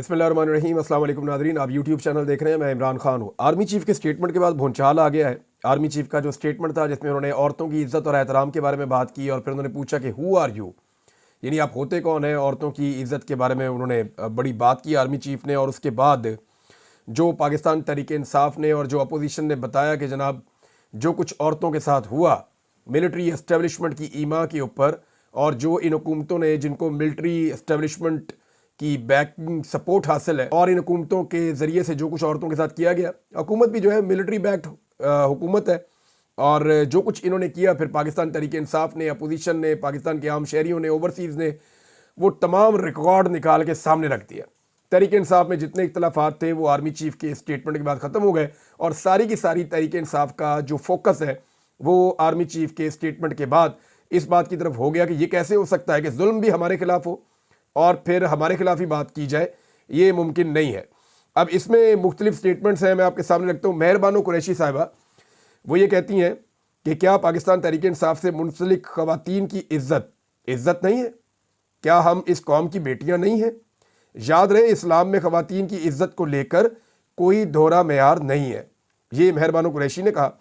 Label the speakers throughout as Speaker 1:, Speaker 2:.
Speaker 1: बिस्मिल्लाहिर्रहमानिर्रहीम। अस्सलाम वालेकुम नाज़रीन, आप यूट्यूब चैनल देख रहे हैं। मैं इमरान खान हूँ। आर्मी चीफ के स्टेटमेंट के बाद भूचाल आ गया है। आर्मी चीफ का जो स्टेटमेंट था जिसमें उन्होंने औरतों की इज्जत और एहतराम के बारे में बात की और फिर उन्होंने पूछा कि हु आर यू, यानी आप होते कौन हैं। औरतों की इज्जत के बारे में उन्होंने बड़ी बात की आर्मी चीफ ने। और उसके बाद जो पाकिस्तान तहरीक इंसाफ ने और जो अपोजिशन ने बताया कि जनाब जो कुछ औरतों के साथ हुआ मिलिट्री एस्टेब्लिशमेंट की ईमा के ऊपर, और जो इन हुकूमतों ने जिनको मिलिट्री एस्टेब्लिशमेंट की बैकिंग सपोर्ट हासिल है और इन हुकूमतों के ज़रिए से जो कुछ औरतों के साथ किया गया, हुकूमत भी जो है मिलिट्री बैक्ड हुकूमत है, और जो कुछ इन्होंने किया फिर पाकिस्तान तहरीक इंसाफ ने, अपोजिशन ने, पाकिस्तान के आम शहरियों ने, ओवरसीज़ ने वो तमाम रिकॉर्ड निकाल के सामने रख दिया। तहरीक इंसाफ में जितने इख्तलाफात थे वो आर्मी चीफ के स्टेटमेंट के बाद ख़त्म हो गए, और सारी की सारी तहरीक इंसाफ का जो फोकस है वो आर्मी चीफ के स्टेटमेंट के बाद इस बात की तरफ हो गया कि ये कैसे हो सकता है कि जुल्म भी हमारे खिलाफ हो और फिर हमारे खिलाफ ही बात की जाए, ये मुमकिन नहीं है। अब इसमें मुख्तलिफ स्टेटमेंट्स हैं, मैं आपके सामने रखता हूँ। मेहरबानो कुरैशी साहिबा वो ये कहती हैं कि क्या पाकिस्तान तहरीक इंसाफ से मुंसलिक ख़वातीन की इज़्ज़त नहीं है? क्या हम इस कौम की बेटियाँ नहीं हैं? याद रहे, इस्लाम में ख़वातीन की इज़्ज़त को लेकर कोई दोहरा मेयार नहीं है। ये मेहरबानो कुरैशी ने कहा।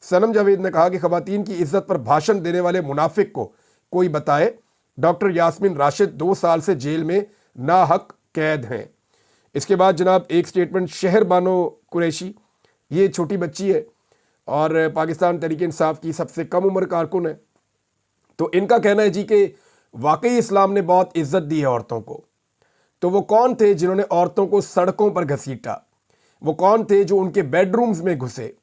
Speaker 1: सनम जावेद ने कहा कि ख़वातीन की इज़्ज़त पर भाषण देने वाले मुनाफिक को कोई बताए। डॉक्टर यास्मीन राशिद 2 साल से जेल में नाहक कैद हैं। इसके बाद जनाब एक स्टेटमेंट शहर बानो कुरैशी, ये छोटी बच्ची है और पाकिस्तान तहरीक इंसाफ की सबसे कम उम्र कारकुन है। तो इनका कहना है जी कि वाकई इस्लाम ने बहुत इज्जत दी है औरतों को। तो वो कौन थे जिन्होंने औरतों को सड़कों पर घसीटा? वो कौन थे जो उनके बेडरूम्स में घुसे?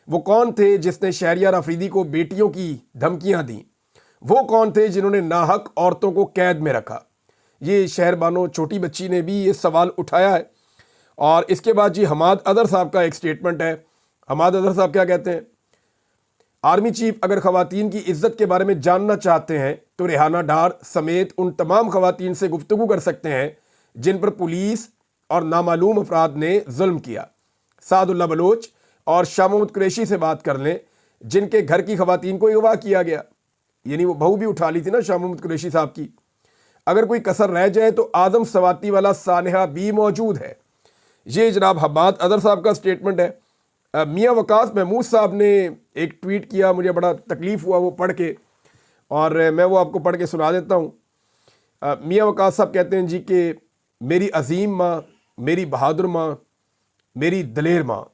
Speaker 1: वो कौन थे जिसने शहरियार अफरीदी को बेटियों की धमकियां दी? वो कौन थे जिन्होंने नाहक औरतों को कैद में रखा? ये शहर बानो छोटी बच्ची ने भी ये सवाल उठाया है। और इसके बाद जी हमाद अदर साहब का एक स्टेटमेंट है। हमाद अदर साहब क्या कहते हैं? आर्मी चीफ अगर ख़वातीन की इज्जत के बारे में जानना चाहते हैं तो रेहाना डार समेत उन तमाम ख़वातीन से गुफ्तगू कर सकते हैं जिन पर पुलिस और नामालूम अफराद ने जुल्म किया। सादुल्ला बलोच और शाह महमूद कुरैशी से बात कर लें जिनके घर की ख़वातीन को अगवा किया गया, यानी वो बहू भी उठा ली थी ना शाह महमूद कुरैशी साहब की। अगर कोई कसर रह जाए तो आदम सवाती वाला सानहा भी मौजूद है। ये जनाब हमाद अदर साहब का स्टेटमेंट है। मियाँ वकास महमूद साहब ने एक ट्वीट किया, मुझे बड़ा तकलीफ़ हुआ वो पढ़ के, और मैं वो आपको पढ़ के सुना देता हूँ। मियाँ वकास साहब कहते हैं जी कि मेरी अजीम माँ, मेरी बहादुर माँ, मेरी दलेर माँ।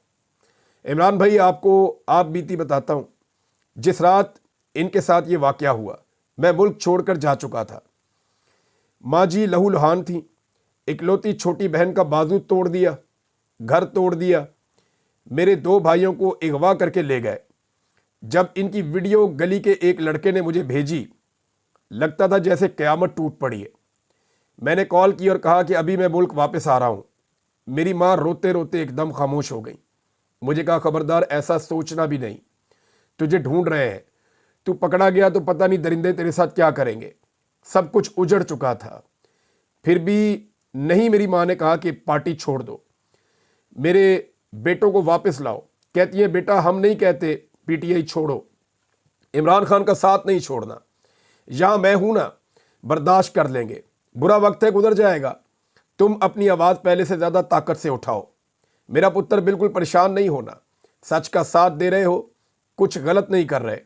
Speaker 1: इमरान भाई आपको आप बीती बताता हूँ। जिस रात इनके साथ ये वाक़या हुआ मैं मुल्क छोड़कर जा चुका था। माँ जी लहू लुहान थी। इकलौती छोटी बहन का बाजू तोड़ दिया, घर तोड़ दिया, मेरे 2 भाइयों को अगवा करके ले गए। जब इनकी वीडियो गली के एक लड़के ने मुझे भेजी, लगता था जैसे क़यामत टूट पड़ी है। मैंने कॉल की और कहा कि अभी मैं मुल्क वापस आ रहा हूँ। मेरी माँ रोते रोते एकदम खामोश हो गई। मुझे कहा खबरदार ऐसा सोचना भी नहीं, तुझे ढूंढ रहे हैं, तू पकड़ा गया तो पता नहीं दरिंदे तेरे साथ क्या करेंगे। सब कुछ उजड़ चुका था, फिर भी नहीं। मेरी माँ ने कहा कि पार्टी छोड़ दो, मेरे बेटों को वापस लाओ। कहती है बेटा हम नहीं कहते पीटीआई छोड़ो, इमरान खान का साथ नहीं छोड़ना। यहाँ मैं हूँ ना, बर्दाश्त कर लेंगे, बुरा वक्त है गुजर जाएगा। तुम अपनी आवाज़ पहले से ज़्यादा ताकत से उठाओ। मेरा पुत्र बिल्कुल परेशान नहीं होना, सच का साथ दे रहे हो, कुछ गलत नहीं कर रहे।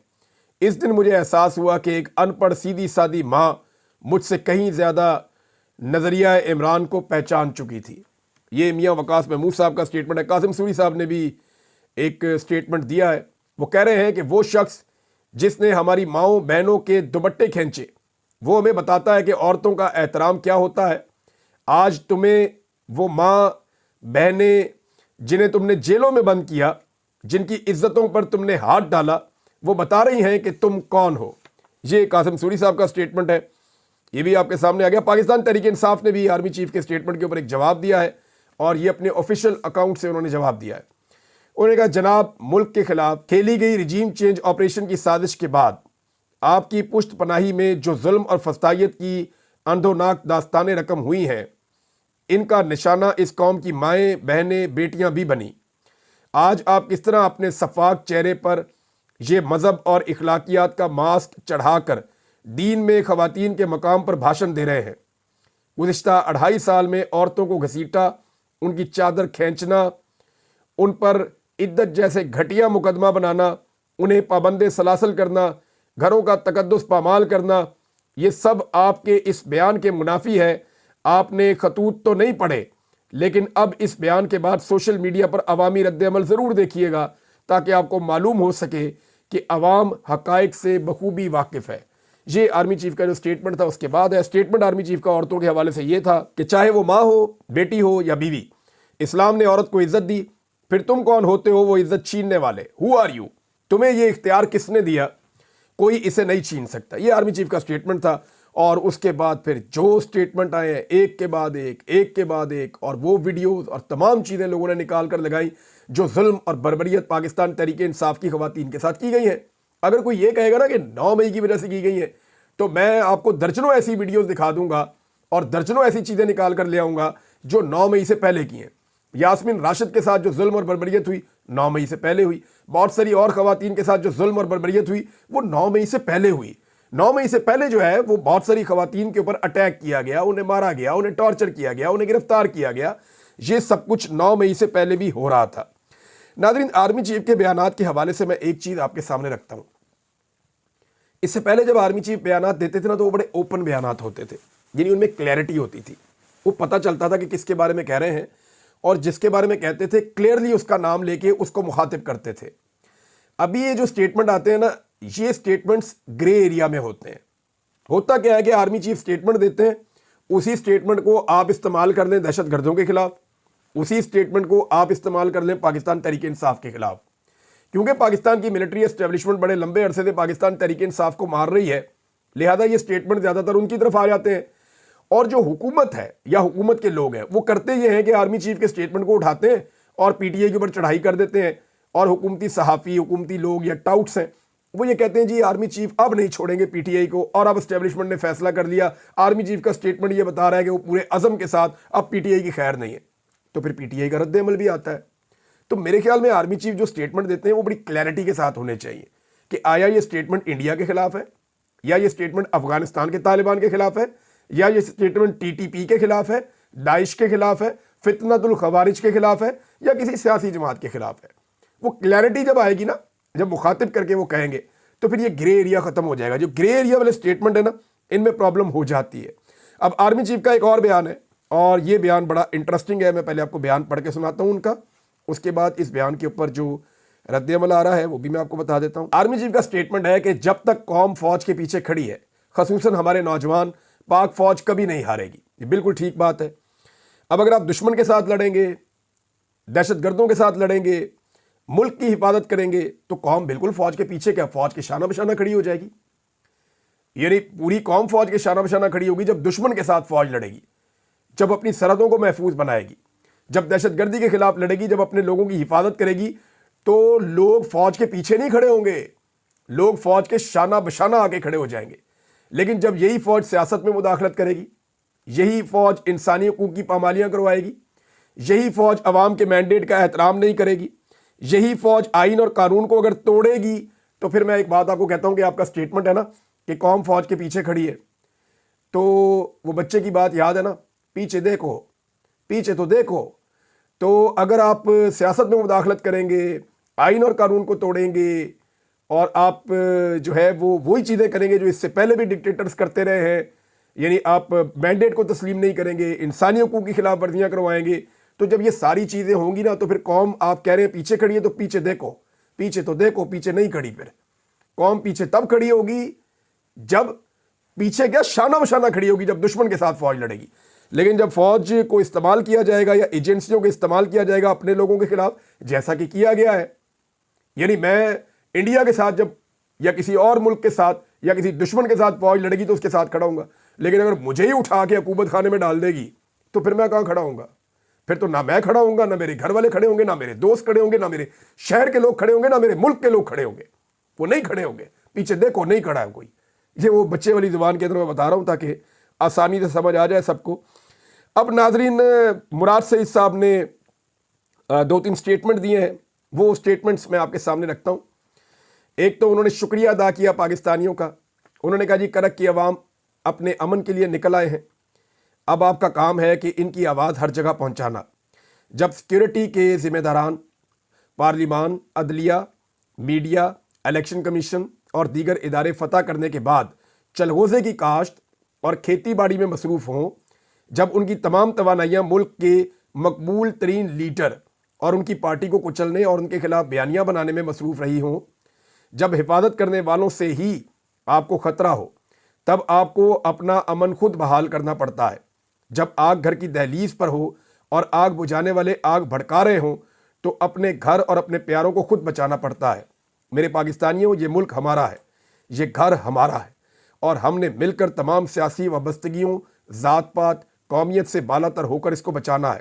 Speaker 1: इस दिन मुझे एहसास हुआ कि एक अनपढ़ सीधी सादी माँ मुझसे कहीं ज़्यादा नज़रिया इमरान को पहचान चुकी थी। ये मियाँ वकास महमूद साहब का स्टेटमेंट है। कासिम सूरी साहब ने भी एक स्टेटमेंट दिया है। वो कह रहे हैं कि वो शख्स जिसने हमारी माँओं बहनों के दुपट्टे खींचे वो हमें बताता है कि औरतों का एहतराम क्या होता है। आज तुम्हें वो माँ बहनें जिन्हें तुमने जेलों में बंद किया, जिनकी इज्जतों पर तुमने हाथ डाला, वो बता रही हैं कि तुम कौन हो। ये कासिम सूरी साहब का स्टेटमेंट है, ये भी आपके सामने आ गया। पाकिस्तान तहरीक इंसाफ ने भी आर्मी चीफ के स्टेटमेंट के ऊपर एक जवाब दिया है, और ये अपने ऑफिशियल अकाउंट से उन्होंने जवाब दिया है। उन्होंने कहा जनाब मुल्क के खिलाफ खेली गई रिजीम चेंज ऑपरेशन की साजिश के बाद आपकी पुश्त पनाही में जो जुल्म और फस्तायत की अंधोनाक दास्तानें रकम हुई हैं, इनका निशाना इस कौम की माएँ बहनें बेटियाँ भी बनी। आज आप किस तरह अपने सफाक चेहरे पर ये मज़हब और इखलाकियात का मास्क चढ़ाकर दीन में ख़वातीन के मकाम पर भाषण दे रहे हैं। गुज़िश्ता 2.5 साल में औरतों को घसीटा, उनकी चादर खींचना, उन पर इद्दत जैसे घटिया मुकदमा बनाना, उन्हें पाबंदे सलासल करना, घरों का तकद्दुस पामाल करना, ये सब आपके इस बयान के मुनाफी है। आपने खतूत तो नहीं पढ़े, लेकिन अब इस बयान के बाद सोशल मीडिया पर अवामी रद्द-ए-अमल ज़रूर देखिएगा, ताकि आपको मालूम हो सके कि अवाम हक़ाइक़ से बखूबी वाकिफ़ है। ये आर्मी चीफ का जो स्टेटमेंट था, उसके बाद है स्टेटमेंट आर्मी चीफ का औरतों के हवाले से ये था कि चाहे वो माँ हो, बेटी हो या बीवी, इस्लाम ने औरत को इज्जत दी, फिर तुम कौन होते हो वो इज्जत छीनने वाले? Who are you? तुम्हें ये इख्तियार किसने दिया? कोई इसे नहीं छीन सकता। ये आर्मी चीफ का स्टेटमेंट था। और उसके बाद फिर जो स्टेटमेंट आए हैं एक के बाद एक के बाद एक, और वो वीडियोस और तमाम चीज़ें लोगों ने निकाल कर लगाई जो जुल्म और बर्बरियत पाकिस्तान तहरीक इंसाफ की ख़वातीन के साथ की गई है। अगर कोई ये कहेगा ना कि 9 मई की वजह से की गई है, तो मैं आपको दर्जनों ऐसी वीडियोस दिखा दूंगा और दर्जनों ऐसी चीज़ें निकाल कर ले आऊँगा जो 9 मई से पहले की हैं। यास्मीन राशिद के साथ जो जुल्म और बर्बरियत हुई 9 मई से पहले हुई। बहुत सारी और ख़वातीन के साथ जो जुल्म और बर्बरियत हुई वो 9 मई से पहले हुई। 9 मई से पहले जो है वो बहुत सारी ख़वातीन के ऊपर अटैक किया गया, उन्हें मारा गया, उन्हें टॉर्चर किया गया, उन्हें गिरफ्तार किया गया। ये सब कुछ 9 मई से पहले भी हो रहा था। नाज़रीन, आर्मी चीफ के बयानात के हवाले से मैं एक चीज़ आपके सामने रखता हूँ। इससे पहले जब आर्मी चीफ बयानात देते थे ना, तो वो बड़े ओपन बयानात होते थे, यानी उनमें क्लैरिटी होती थी। वो पता चलता था कि किसके बारे में कह रहे हैं, और जिसके बारे में कहते थे क्लियरली उसका नाम लेके उसको मुखातिब करते थे। अभी ये जो स्टेटमेंट आते हैं ना, ये स्टेटमेंट्स ग्रे एरिया में होते हैं। होता क्या है कि आर्मी चीफ स्टेटमेंट देते हैं, उसी स्टेटमेंट को आप इस्तेमाल कर लें दहशत गर्दों के खिलाफ, उसी स्टेटमेंट को आप इस्तेमाल कर लें पाकिस्तान तहरीक इंसाफ के खिलाफ। क्योंकि पाकिस्तान की मिलिट्री एस्टेब्लिशमेंट बड़े लंबे अरसे से पाकिस्तान तहरीक इंसाफ को मार रही है, लिहाजा ये स्टेटमेंट ज़्यादातर उनकी तरफ आ जाते हैं। और जो हुकूमत है या हुकूमत के लोग हैं वो करते ये हैं कि आर्मी चीफ के स्टेटमेंट को उठाते हैं और पीटीआई के ऊपर चढ़ाई कर देते हैं, और हुकूमती सहाफ़ी, हुकूमती लोग या टाउट्स हैं वो ये कहते हैं जी आर्मी चीफ अब नहीं छोड़ेंगे पीटीआई को, और अब एस्टेब्लिशमेंट ने फैसला कर लिया, आर्मी चीफ का स्टेटमेंट ये बता रहा है कि वो पूरे अज़म के साथ अब पीटीआई की खैर नहीं है। तो फिर पीटीआई का रद्द-ए-अमल भी आता है। तो मेरे ख्याल में आर्मी चीफ जो स्टेटमेंट देते हैं वो बड़ी क्लैरिटी के साथ होने चाहिए कि आया ये स्टेटमेंट इंडिया के खिलाफ है, या ये स्टेटमेंट अफगानिस्तान के तालिबान के खिलाफ है, या ये स्टेटमेंट टीटीपी के खिलाफ है, दाइश के खिलाफ है, फितनतुल खवारिज के खिलाफ है, या किसी सियासी जमात के खिलाफ है। वो क्लैरिटी जब आएगी ना, जब मुखातिब करके वो कहेंगे, तो फिर ये ग्रे एरिया खत्म हो जाएगा। जो ग्रे एरिया वाले स्टेटमेंट है ना, इनमें प्रॉब्लम हो जाती है। अब आर्मी चीफ का एक और बयान है, और ये बयान बड़ा इंटरेस्टिंग है। मैं पहले आपको बयान पढ़ के सुनाता हूँ उनका, उसके बाद इस बयान के ऊपर जो रद्द-ए-अमल आ रहा है वो भी मैं आपको बता देता हूँ। आर्मी चीफ का स्टेटमेंट है कि जब तक कौम फौज के पीछे खड़ी है, खसूसन हमारे नौजवान, पाक फौज कभी नहीं हारेगी। ये बिल्कुल ठीक बात है। अब अगर आप दुश्मन के साथ लड़ेंगे, दहशत गर्दों के साथ लड़ेंगे, मुल्क की हिफाजत करेंगे, तो कौम बिल्कुल फौज के पीछे क्या, फौज के शाना बशाना खड़ी हो जाएगी। यानी पूरी कौम फौज के शाना बशाना खड़ी होगी जब दुश्मन के साथ फौज लड़ेगी, जब अपनी सरहदों को महफूज बनाएगी, जब दहशत गर्दी के खिलाफ लड़ेगी, जब अपने लोगों की हिफाजत करेगी। तो लोग फौज के पीछे नहीं खड़े होंगे, लोग फौज के शाना बशाना आके खड़े हो जाएंगे। लेकिन जब यही फौज सियासत में मुदाखलत करेगी, यही फौज इंसानी हकूक़ की पामालियाँ करवाएगी, यही फौज अवाम के मैंडेट का एहतराम नहीं करेगी, यही फौज आइन और कानून को अगर तोड़ेगी, तो फिर मैं एक बात आपको कहता हूँ कि आपका स्टेटमेंट है ना कि कौम फौज के पीछे खड़ी है, तो वो बच्चे की बात याद है ना, पीछे देखो, पीछे तो देखो। तो अगर आप सियासत में मुदाखलत करेंगे, आइन और कानून को तोड़ेंगे, और आप जो है वो वही चीज़ें करेंगे जो इससे पहले भी डिक्टेटर्स करते रहे हैं, यानी आप मैंडेट को तस्लीम नहीं करेंगे, इंसानी हकूक़ की खिलाफ वर्जियाँ करवाएंगे, तो जब ये सारी चीज़ें होंगी ना, तो फिर कौम, आप कह रहे हैं पीछे खड़ी है, तो पीछे देखो, पीछे तो देखो, पीछे नहीं खड़ी। फिर कौम पीछे तब खड़ी होगी जब पीछे क्या, शाना बशाना खड़ी होगी जब दुश्मन के साथ फौज लड़ेगी। लेकिन जब फौज को इस्तेमाल किया जाएगा या एजेंसियों को इस्तेमाल किया जाएगा अपने लोगों के खिलाफ, जैसा कि किया गया है, यानी मैं इंडिया के साथ जब, या किसी और मुल्क के साथ, या किसी दुश्मन के साथ फौज लड़ेगी तो उसके साथ खड़ा हूँगा। लेकिन अगर मुझे ही उठा के हुकूमत खाने में डाल देगी, तो फिर मैं कहाँ खड़ा हूँगा? फिर तो ना मैं खड़ा हूँगा, ना मेरे घर वाले खड़े होंगे, ना मेरे दोस्त खड़े होंगे, ना मेरे शहर के लोग खड़े होंगे, ना मेरे मुल्क के लोग खड़े होंगे। वो नहीं खड़े होंगे। पीछे देखो, नहीं खड़ा है कोई। ये वो बच्चे वाली ज़ुबान के अंदर मैं बता रहा हूँ ताकि आसानी से समझ आ जाए सबको। अब नाजरीन, मुराद सईद साहब ने 2-3 स्टेटमेंट दिए हैं, वो स्टेटमेंट्स मैं आपके सामने रखता हूँ। एक तो उन्होंने शुक्रिया अदा किया पाकिस्तानियों का। उन्होंने कहा जी करक की अवाम अपने अमन के लिए निकल आए हैं, اب آپ کا کام ہے کہ ان کی آواز ہر جگہ پہنچانا۔ جب سیکیورٹی کے ذمہ داران پارلیمان، عدلیہ، میڈیا، الیکشن کمیشن اور دیگر ادارے فتح کرنے کے بعد چلغوزے کی کاشت اور کھیتی باڑی میں مصروف ہوں، جب ان کی تمام توانائیاں ملک کے مقبول ترین لیڈر اور ان کی پارٹی کو کچلنے اور ان کے خلاف بیانیاں بنانے میں مصروف رہی ہوں، جب حفاظت کرنے والوں سے ہی آپ کو خطرہ ہو، تب آپ کو اپنا امن خود بحال کرنا پڑتا ہے۔ جب آگ گھر کی دہلیز پر ہو اور آگ بجھانے والے آگ بھڑکا رہے ہوں تو اپنے گھر اور اپنے پیاروں کو خود بچانا پڑتا ہے۔ میرے پاکستانیوں، یہ ملک ہمارا ہے، یہ گھر ہمارا ہے، اور ہم نے مل کر تمام سیاسی وابستگیوں، ذات پات، قومیت سے بالا تر ہو کر اس کو بچانا ہے۔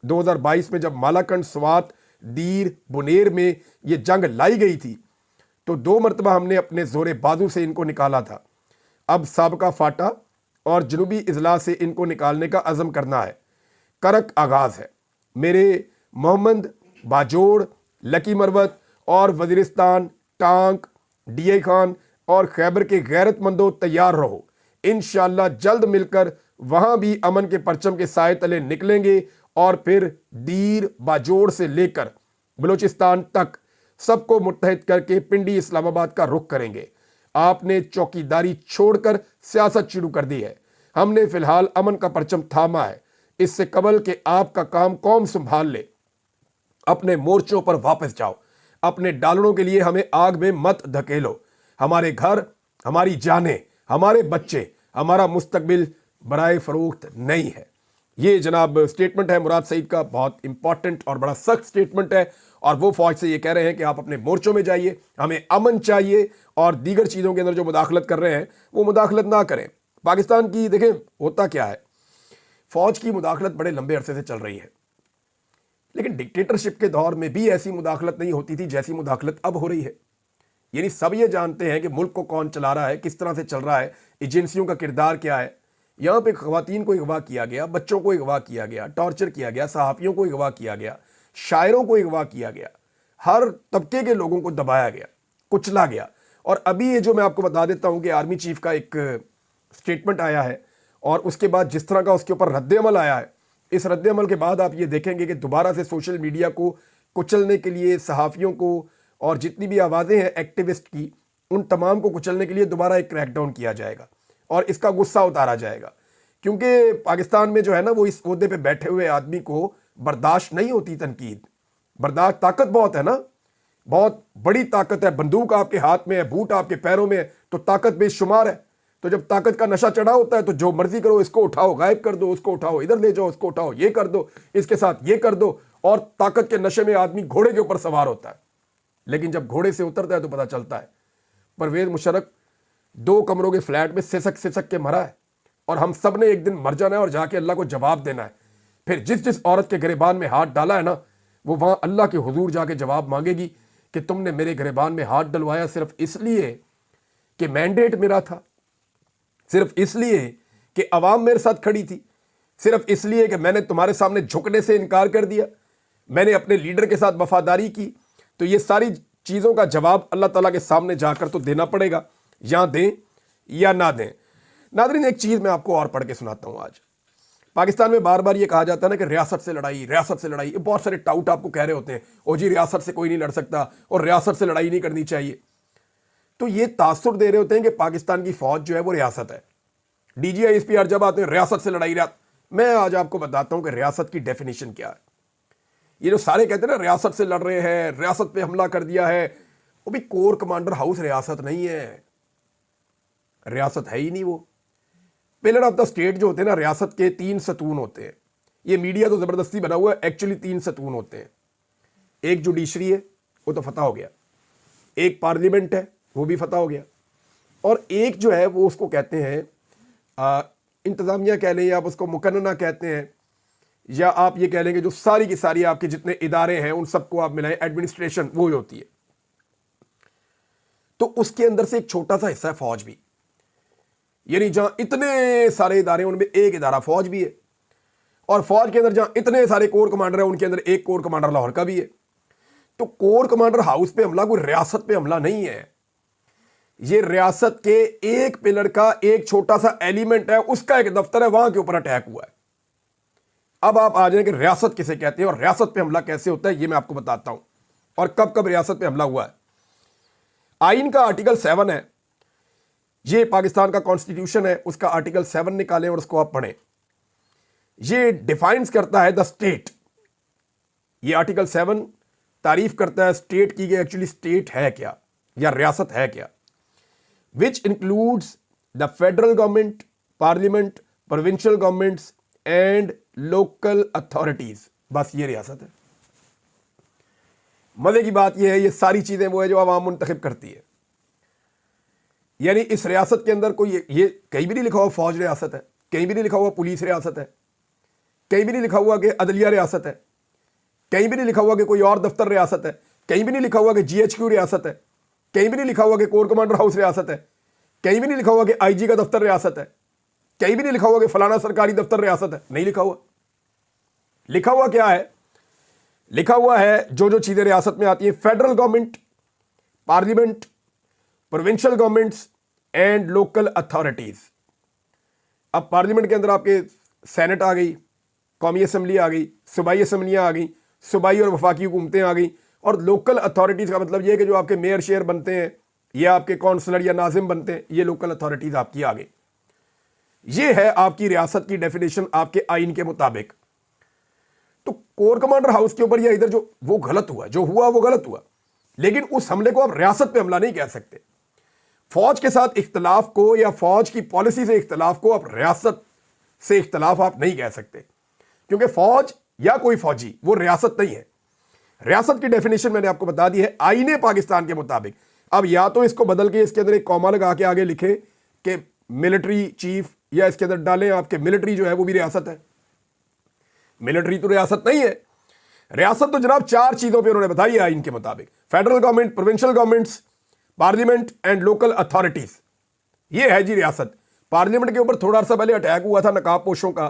Speaker 1: 2022 میں جب مالاکنڈ، سوات، دیر، بنیر میں یہ جنگ لائی گئی تھی تو 2 مرتبہ ہم نے اپنے زور بازو سے ان کو نکالا تھا۔ اب سابقہ فاٹا اور جنوبی اضلاع سے ان کو نکالنے کا عزم کرنا ہے۔ کرک آغاز ہے۔ میرے محمد، باجوڑ، لکی مروت اور وزیرستان، ٹانک، ڈی اے خان اور خیبر کے غیرت مندوں تیار رہو۔ انشاءاللہ جلد مل کر وہاں بھی امن کے پرچم کے سائے تلے نکلیں گے اور پھر دیر، باجوڑ سے لے کر بلوچستان تک سب کو متحد کر کے پنڈی اسلام آباد کا رخ کریں گے۔ آپ نے چوکیداری چھوڑ کر سیاست شروع کر دی ہے، ہم نے فی الحال امن کا پرچم تھاما ہے۔ اس سے قبل کہ آپ کا کام قوم سنبھال لے، اپنے مورچوں پر واپس جاؤ۔ اپنے ڈالروں کے لیے ہمیں آگ میں مت دھکیلو۔ ہمارے گھر، ہماری جانیں، ہمارے بچے، ہمارا مستقبل برائے فروخت نہیں ہے۔ یہ جناب سٹیٹمنٹ ہے مراد سعید کا، بہت امپورٹنٹ اور بڑا سخت سٹیٹمنٹ ہے، اور وہ فوج سے یہ کہہ رہے ہیں کہ آپ اپنے مورچوں میں جائیے، ہمیں امن چاہیے، اور دیگر چیزوں کے اندر جو مداخلت کر رہے ہیں وہ مداخلت نہ کریں۔ پاکستان کی دیکھیں ہوتا کیا ہے، فوج کی مداخلت بڑے لمبے عرصے سے چل رہی ہے، لیکن ڈکٹیٹرشپ کے دور میں بھی ایسی مداخلت نہیں ہوتی تھی جیسی مداخلت اب ہو رہی ہے۔ یعنی سب یہ جانتے ہیں کہ ملک کو کون چلا رہا ہے، کس طرح سے چل رہا ہے، ایجنسیوں کا کردار کیا ہے۔ یہاں پہ خواتین کو اغوا کیا گیا، بچوں کو اغوا کیا گیا، ٹارچر کیا گیا، صحافیوں کو اغوا کیا گیا، شاعروں کو اغوا کیا گیا، ہر طبقے کے لوگوں کو دبایا گیا، کچلا گیا۔ اور ابھی یہ جو میں آپ کو بتا دیتا ہوں کہ آرمی چیف کا ایک سٹیٹمنٹ آیا ہے، اور اس کے بعد جس طرح کا اس کے اوپر رد عمل آیا ہے، اس رد عمل کے بعد آپ یہ دیکھیں گے کہ دوبارہ سے سوشل میڈیا کو کچلنے کے لیے، صحافیوں کو اور جتنی بھی آوازیں ہیں ایکٹیوسٹ کی، ان تمام کو کچلنے کے لیے دوبارہ ایک کریک ڈاؤن کیا جائے گا اور اس کا غصہ اتارا جائے گا۔ کیونکہ پاکستان میں جو ہے نا، وہ اس عہدے پہ بیٹھے ہوئے آدمی کو برداشت نہیں ہوتی تنقید۔ برداشت، طاقت بہت ہے نا، بہت بڑی طاقت ہے، بندوق آپ کے ہاتھ میں ہے، بوٹ آپ کے پیروں میں ہے، تو طاقت بے شمار ہے۔ تو جب طاقت کا نشہ چڑھا ہوتا ہے تو جو مرضی کرو، اس کو اٹھاؤ غائب کر دو، اس کو اٹھاؤ ادھر لے جاؤ، اس کو اٹھاؤ یہ کر دو، اس کے ساتھ یہ کر دو، اور طاقت کے نشے میں آدمی گھوڑے کے اوپر سوار ہوتا ہے، لیکن جب گھوڑے سے اترتا ہے تو پتہ چلتا ہے پرویز مشرف 2 کمروں کے فلیٹ میں سسک کے مرا ہے، اور ہم سب نے ایک دن مر جانا ہے اور جا کے اللہ کو جواب دینا ہے۔ پھر جس عورت کے گریبان میں ہاتھ ڈالا ہے نا، وہ وہاں اللہ کے حضور جا کے جواب مانگے گی کہ تم نے میرے گریبان میں ہاتھ ڈلوایا صرف اس لیے کہ مینڈیٹ میرا تھا، صرف اس لیے کہ عوام میرے ساتھ کھڑی تھی، صرف اس لیے کہ میں نے تمہارے سامنے جھکنے سے انکار کر دیا، میں نے اپنے لیڈر کے ساتھ وفاداری کی۔ تو یہ ساری چیزوں کا جواب اللہ تعالیٰ کے سامنے جا کر تو دینا پڑے گا، یا دیں یا نہ دیں۔ ناظرین، ایک چیز میں آپ کو اور پڑھ کے سناتا ہوں۔ آج پاکستان میں بار بار یہ کہا جاتا ہے نا کہ ریاست سے لڑائی، ریاست سے لڑائی، بہت سارے ٹاؤٹ آپ کو کہہ رہے ہوتے ہیں، او جی ریاست سے کوئی نہیں لڑ سکتا اور ریاست سے لڑائی نہیں کرنی چاہیے۔ تو یہ تاثر دے رہے ہوتے ہیں کہ پاکستان کی فوج جو ہے وہ ریاست ہے۔ D G I S P R جب آتے ہیں ریاست سے لڑائی، میں آج آپ کو بتاتا ہوں کہ ریاست کی ڈیفینیشن کیا ہے۔ یہ جو سارے کہتے ہیں نا ریاست سے لڑ رہے ہیں، ریاست پہ حملہ کر دیا ہے، وہ بھی کور کمانڈر ہاؤس ریاست نہیں ہے، ریاست ہے ہی نہیں۔ وہ پلر آف دا اسٹیٹ جو ہوتے ہیں نا، ریاست کے 3 ستون ہوتے ہیں۔ یہ میڈیا تو زبردستی بنا ہوا ہے، ایکچولی 3 ستون ہوتے ہیں۔ ایک جوڈیشری ہے، وہ تو فتح ہو گیا، ایک پارلیمنٹ ہے، وہ بھی فتح ہو گیا، اور ایک جو ہے وہ اس کو کہتے ہیں انتظامیہ کہہ لیں، یا آپ اس کو مقننہ کہتے ہیں، یا آپ یہ کہہ لیں کہ جو ساری کی ساری آپ کے جتنے ادارے ہیں ان سب کو آپ ملائیں، ایڈمنسٹریشن وہ ہوتی ہے۔ تو اس کے اندر سے ایک چھوٹا سا حصہ ہے فوج بھی، یعنی جہاں اتنے سارے ادارے ہیں ان میں ایک ادارہ فوج بھی ہے، اور فوج کے اندر جہاں اتنے سارے کور کمانڈر ہیں ان کے اندر ایک کور کمانڈر لاہور کا بھی ہے۔ تو کور کمانڈر ہاؤس پہ حملہ کوئی ریاست پہ حملہ نہیں ہے۔ ये रियासत के एक पिलर का एक छोटा सा एलिमेंट है, उसका एक दफ्तर है, वहां के ऊपर अटैक हुआ है। अब आप आ जाए कि रियासत किसे कहते हैं और रियासत पे हमला कैसे होता है, ये मैं आपको बताता हूं और कब कब रियासत पे हमला हुआ है। आइन का आर्टिकल 7 है, ये पाकिस्तान का कॉन्स्टिट्यूशन है, उसका आर्टिकल 7 निकालें और उसको आप पढ़ें। ये डिफाइंस करता है द स्टेट। ये आर्टिकल 7 तारीफ करता है स्टेट की, कि एक्चुअली स्टेट है क्या या रियासत है क्या। Which includes the federal government, parliament, provincial governments and local authorities. बस ये रियासत है। मजे की बात यह है, ये सारी चीजें वो है जो आवाम मुंतखब करती है। यानी इस रियासत के अंदर कोई ये कहीं भी नहीं लिखा हुआ फौज रियासत है, कहीं भी नहीं लिखा हुआ पुलिस रियासत है, कहीं भी नहीं लिखा हुआ कि अदलिया रियासत है, कहीं भी नहीं लिखा हुआ कि कोई और दफ्तर रियासत है, कहीं भी नहीं लिखा हुआ कि GHQ रियासत है, कहीं भी नहीं लिखा हुआ कि कोर कमांडर हाउस रियासत है, कहीं भी नहीं लिखा हुआ कि IG का दफ्तर रियासत है, कहीं भी नहीं लिखा हुआ कि फलाना सरकारी दफ्तर रियासत है। नहीं लिखा हुआ। लिखा हुआ क्या है? लिखा हुआ है जो चीजें रियासत में आती हैं, federal government, parliament, provincial governments and local authorities. अब पार्लियामेंट के अंदर आपके सेनेट आ गई, कौमी असम्बली आ गई, सूबाई असम्बलियाँ आ गई, सूबाई और वफाकी हुकूमतें आ गई। और लोकल अथॉरिटीज़ का मतलब ये है कि जो आपके मेयर शेयर बनते हैं या आपके काउंसलर या नाजिम बनते हैं, ये लोकल अथॉरिटीज़ आपकी आ गई। ये है आपकी रियासत की डेफिनेशन आपके आइन के मुताबिक। तो कोर कमांडर हाउस के ऊपर या इधर जो वो गलत हुआ, जो हुआ वो गलत हुआ, लेकिन उस हमले को आप रियासत पे हमला नहीं कह सकते। फौज के साथ इख्तलाफ को या फौज की पॉलिसी से इख्तलाफ को आप रियासत से इख्तलाफ आप नहीं कह सकते, क्योंकि फौज या कोई फौजी वो रियासत नहीं है। रियासत की डेफिनेशन मैंने आपको बता दी है आईने पाकिस्तान के मुताबिक। अब या तो इसको बदल के इसके अंदर एक कॉमा लगा के आगे लिखे कि मिलिट्री चीफ, या इसके अंदर डालें आपके मिलिट्री जो है वो भी रियासत है। मिलिट्री तो रियासत नहीं है। रियासत तो जनाब 4 चीजों पे उन्होंने बताई है आइन के मुताबिक, federal government, provincial governments, parliament and local authorities. ये है जी रियासत। पार्लियामेंट के ऊपर थोड़ा सा पहले अटैक हुआ था नकाबपोशों का,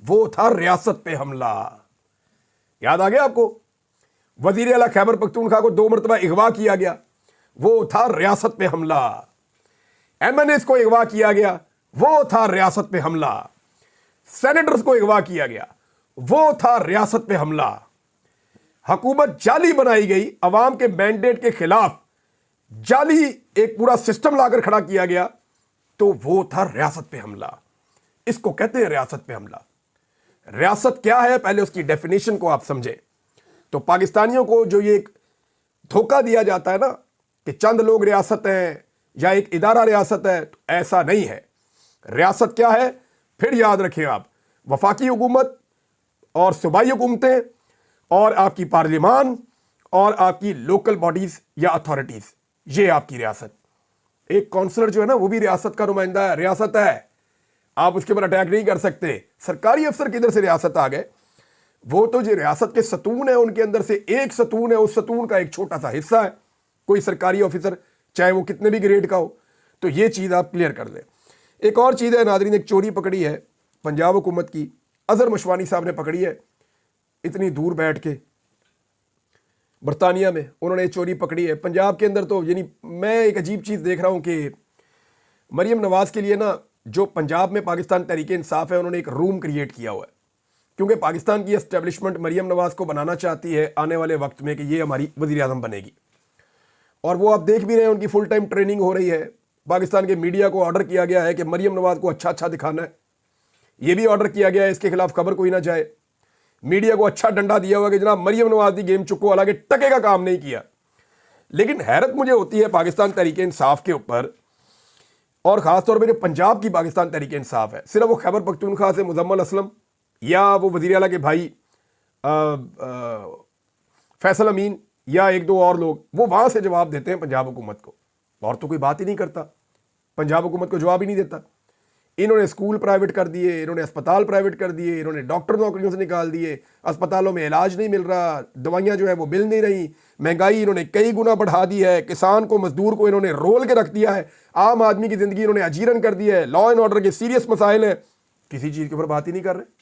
Speaker 1: वो था रियासत पे हमला। याद आ गया आपको? वजीर आला खैबर पख्तूनख्वा को 2 मरतबा अगवा किया गया, वो था रियासत पे हमला। MNAs को अगवा किया गया, वो था रियासत पे हमला। सेनेटर्स को अगवा किया गया, वो था रियासत पे हमला। हुकूमत जाली बनाई गई, अवाम के मैंडेट के खिलाफ जाली एक पूरा सिस्टम लाकर खड़ा किया गया, तो वो था रियासत पे हमला। इसको कहते हैं रियासत पे हमला। रियासत क्या है, पहले उसकी डेफिनेशन को आप समझें। तो पाकिस्तानियों को जो ये एक धोखा दिया जाता है ना कि चंद लोग रियासत हैं या एक इदारा रियासत है, तो ऐसा नहीं है। रियासत क्या है फिर याद रखें आप, वफाकी हुकूमत और सूबाई हुकूमतें और आपकी पार्लियामान और आपकी लोकल बॉडीज या अथॉरिटीज, ये आपकी रियासत। एक काउंसलर जो है ना वो भी रियासत का नुमाइंदा है, रियासत है। आप उसके ऊपर अटैक नहीं कर सकते। सरकारी अफसर किधर से रियासत आ गए? वो तो जो रियासत के सतून है उनके अंदर से एक सतून है, उस सतून का एक छोटा सा हिस्सा है कोई सरकारी ऑफिसर, चाहे वो कितने भी ग्रेड का हो। तो ये चीज आप क्लियर कर लें। एक और चीज है नादरीन, एक चोरी पकड़ी है पंजाब हुकूमत की, अजहर मशवानी साहब ने पकड़ी है। इतनी दूर बैठ के बरतानिया में उन्होंने चोरी पकड़ी है पंजाब के अंदर। तो यानी मैं एक अजीब चीज देख रहा हूं कि मरियम नवाज के लिए ना, जो पंजाब में पाकिस्तान तहरीक इंसाफ है, उन्होंने एक रूम क्रिएट किया हुआ है, क्योंकि पाकिस्तान की एस्टेब्लिशमेंट मरियम नवाज को बनाना चाहती है आने वाले वक्त में कि ये हमारी वज़ीर आज़म बनेगी। और वो आप देख भी रहे हैं, उनकी फुल टाइम ट्रेनिंग हो रही है। पाकिस्तान के मीडिया को ऑर्डर किया गया है कि मरियम नवाज को अच्छा दिखाना है। ये भी ऑर्डर किया गया है इसके खिलाफ खबर कोई ना जाए। मीडिया को अच्छा डंडा दिया हुआ कि जनाब मरियम नवाज दी गेम चुको, हालांकि टके का काम नहीं किया। लेकिन हैरत मुझे होती है पाकिस्तान तहरीक इंसाफ के ऊपर, और खासतौर पर पंजाब की पाकिस्तान तहरीक इंसाफ है। सिर्फ वो खैबर पख्तूनख्वा से मुजम्मल असलम या वो वज़ीर आला के भाई फैसल अमीन या 1-2 और लोग, वो वहां से जवाब देते हैं पंजाब हुकूमत को, और तो कोई बात ही नहीं करता, पंजाब हुकूमत को जवाब ही नहीं देता। इन्होंने स्कूल प्राइवेट कर दिए, इन्होंने अस्पताल प्राइवेट कर दिए, इन्होंने डॉक्टर नौकरियों से निकाल दिए, अस्पतालों में इलाज नहीं मिल रहा, दवाइयाँ जो है वो मिल नहीं रही, महंगाई इन्होंने कई गुना बढ़ा दी है, किसान को मजदूर को इन्होंने रोल के रख दिया है, आम आदमी की ज़िंदगी इन्होंने अजीरन कर दी है, लॉ एंड ऑर्डर के सीरियस मसाइल हैं, किसी चीज़ के ऊपर बात ही नहीं कर रहे।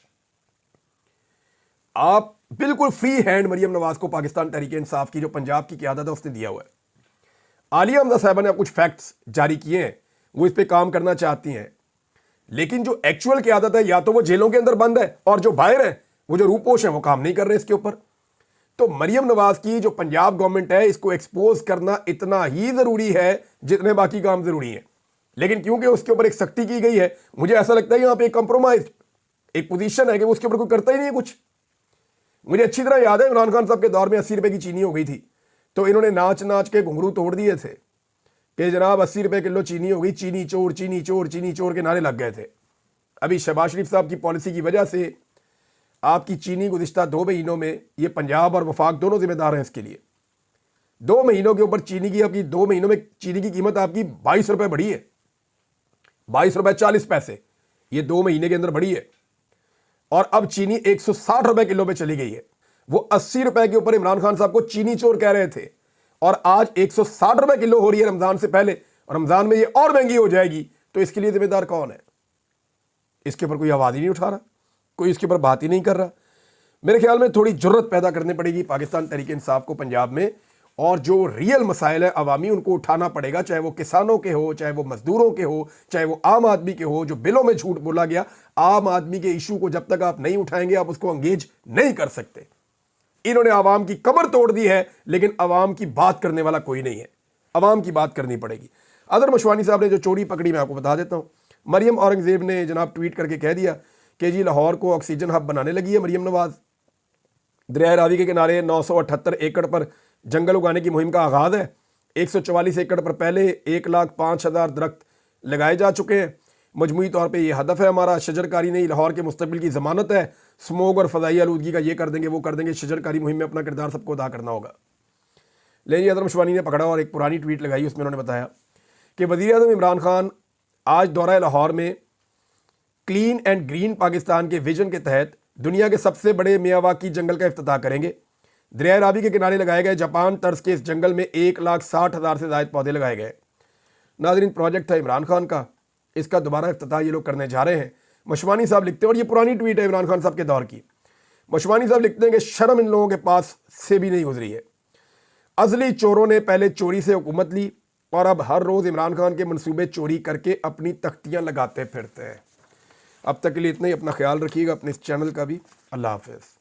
Speaker 1: आप बिल्कुल फ्री हैंड मरियम नवाज को पाकिस्तान तहरीक इंसाफ की जो पंजाब की क़यादत है उसने दिया हुआ है। आलिया हमजा साहिबा ने अब कुछ फैक्ट्स जारी किए हैं, वो इस पे काम करना चाहती हैं, लेकिन जो एक्चुअल की आदत है या तो वो जेलों के अंदर बंद है और जो बाहर है वो जो रूपोश है वो काम नहीं कर रहे इसके ऊपर। तो मरियम नवाज की जो पंजाब गवर्नमेंट है इसको एक्सपोज करना इतना ही जरूरी है जितने बाकी काम जरूरी है, लेकिन क्योंकि उसके ऊपर एक सख्ती की गई है, मुझे ऐसा लगता है यहां पे एक कंप्रोमाइज एक पोजीशन है कि उसके ऊपर कोई करता ही नहीं है कुछ। मुझे अच्छी तरह याद है इमरान खान साहब के दौर में 80 रुपए की चीनी हो गई थी, तो इन्होंने नाच नाच के घुंघरू तोड़ दिए थे कि जनाब 80 रुपए किलो चीनी हो गई, चीनी चोर चीनी चोर चीनी चोर के नारे लग गए थे। अभी शहबाज शरीफ साहब की पॉलिसी की वजह से आपकी चीनी गुज़िश्ता 2 महीनों में, ये पंजाब और वफाक दोनों जिम्मेदार हैं इसके लिए, 2 महीनों के ऊपर चीनी की आपकी 2 महीनों में चीनी की कीमत आपकी 22 रुपए बढ़ी है, 22 रुपए 40 पैसे, ये 2 महीने के अंदर बढ़ी है। और अब चीनी 160 रुपए किलो पे चली गई है। वो 80 रुपए के ऊपर इमरान खान साहब को चीनी चोर कह रहे थे और आज 160 रुपए किलो हो रही है रमजान से पहले, और रमजान में ये और महंगी हो जाएगी। तो इसके लिए जिम्मेदार कौन है? इसके ऊपर कोई आवाज ही नहीं उठा रहा, कोई इसके ऊपर बात ही नहीं कर रहा। मेरे ख्याल में थोड़ी जुर्रत पैदा करनी पड़ेगी पाकिस्तान तहरीक इंसाफ को पंजाब में, और जो रियल मसाइल है अवामी उनको उठाना पड़ेगा, चाहे वो किसानों के हो, चाहे वो मजदूरों के हो, चाहे वो आम आदमी के हो। जो बिलों में झूठ बोला गया, आम आदमी के इशू को जब तक आप नहीं उठाएंगे आप उसको अंगेज नहीं कर सकते। इन्होंने आवाम की कमर तोड़ दी है, लेकिन आवाम की बात करने वाला कोई नहीं है। आवाम की बात करनी पड़ेगी। अदर मशवानी साहब ने जो चोरी पकड़ी मैं आपको बता देता हूँ। मरियम औरंगजेब ने जनाब ट्वीट करके कह दिया कि जी लाहौर को ऑक्सीजन हब बनाने लगी है मरियम नवाज। दरिया रावी के किनारे 978 एकड़ पर जंगल उगाने की मुहिम का आगाज है। 144 एकड़ पर पहले 1,05,000 दरख्त लगाए जा चुके हैं। मजमूई तौर पे ये हदफ है हमारा। शजरकारी नहीं लाहौर के मुस्तकबिल की ज़मानत है। स्मोक और फ़ज़ाई आलूदगी का ये कर देंगे वो कर देंगे, शजरकारी मुहिम में अपना किरदार सबको अदा करना होगा। लेकिन अदर मशवानी ने पकड़ा और एक पुरानी ट्वीट लगाई, उसमें उन्होंने बताया कि वज़ीर-ए-आज़म इमरान खान आज दौरा लाहौर में क्लीन एंड ग्रीन पाकिस्तान के विजन के तहत दुनिया के सबसे बड़े मियावाकी जंगल का इफ्तिताह करेंगे। दरिया रावी के किनारे लगाए गए जापान तर्ज के इस जंगल में 1,60,000 से ज़ायद पौधे लगाए गए। नाज़रीन, प्रोजेक्ट था इमरान खान का, इसका दोबारा इफ्तिताह ये लोग करने जा रहे हैं। मशवानी साहब लिखते हैं, और ये पुरानी ट्वीट है इमरान खान साहब के दौर की। मशवानी साहब लिखते हैं कि शर्म इन लोगों के पास से भी नहीं गुजरी है। अजली चोरों ने पहले चोरी से हुकूमत ली और अब हर रोज़ इमरान खान के मंसूबे चोरी करके अपनी तख्तियाँ लगाते फिरते हैं। अब तक के लिए इतना ही। अपना ख्याल रखिएगा, अपने इस चैनल का भी। अल्लाह हाफ़िज़।